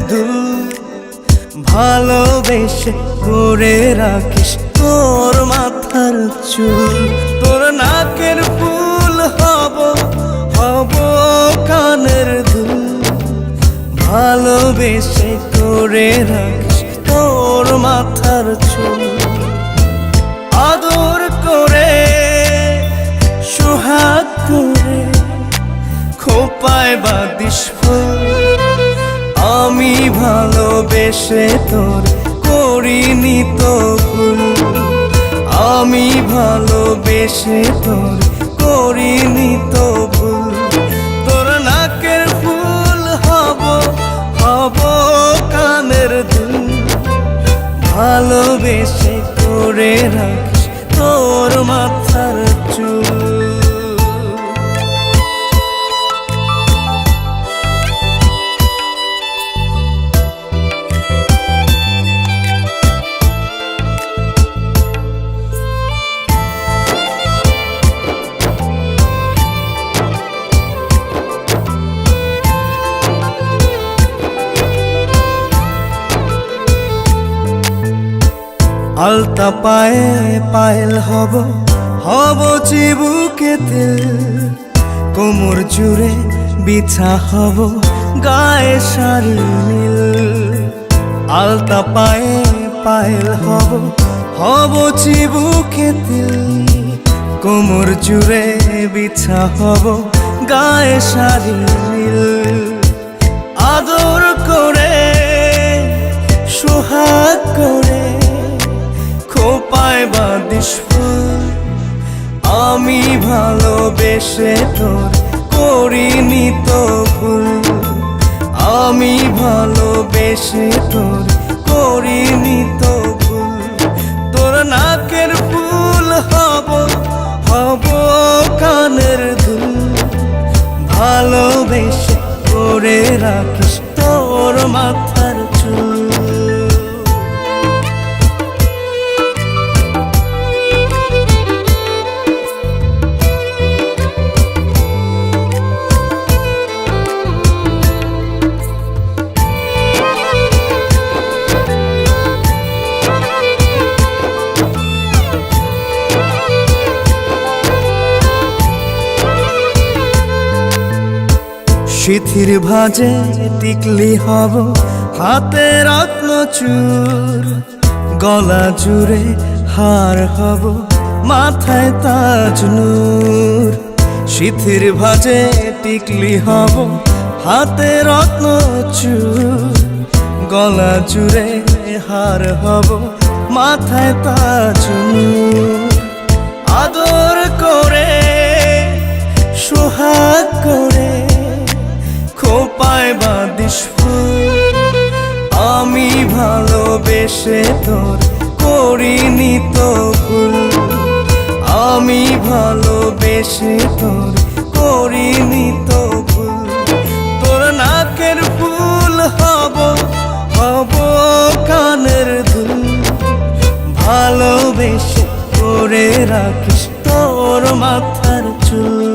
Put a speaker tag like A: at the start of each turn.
A: দুল ভালোবেসে করে রাখিস তোর মাথার চুল। তোর নাকের ফুল হব হব কানের দুল ভালোবেসে করে রাখিস তোর মাথার চুল। আদর করে সোহাগ করে খোপায় বাঁধিস ফুল। আমি ভালোবেসে তোর করিনি তো ভুল। আমি ভালোবেসে তোর করিনি তো ভুল। তোর নাকের ফুল হব হব কানের দুল ভালোবেসে করে রাখিস তোর মাথার চুল। আলতা পায়ে পায়েল হব হব চিবুকে তেল। কোমর জুড়ে বিছা হব গায়ে শাড়ি নীল। আলতা পায়ে পায়েল হব হব চিবুকে তেল। কোমর জুড়ে বিছা হব গায়ে শাড়ি নীল। আদর করে সোহাগ করে খোপায় বাঁধিস ফুল। আমি ভালোবেসে তোর করিনি তো ভুল। আমি ভালোবেসে তোর করিনি তো ভুল। তোর নাকের ফুল হব হব কানের দুল ভালোবেসে করে রাখিস তোর মাথার চুল। সিথির ভাজে টিকলি হব হাতে রত্ন চূড়। গলা জুড়ে হার হব মাথায় তাজ নূর। সিথির ভাজে টিকলি হব হাতে রত্ন চূড়। গলা জুড়ে হার হব মাথায় তাজ নূর। আদর করে সোহাগ করে খোপায় বাঁধিস ফুল। আমি ভালোবেসে তোর করিনি তো ভুল। আমি ভালোবেসে তোর করিনি তো ভুল। তোর নাকের ফুল হব হব কানের দুল ভালোবেসে করে রাখিস তোর মাথার চুল।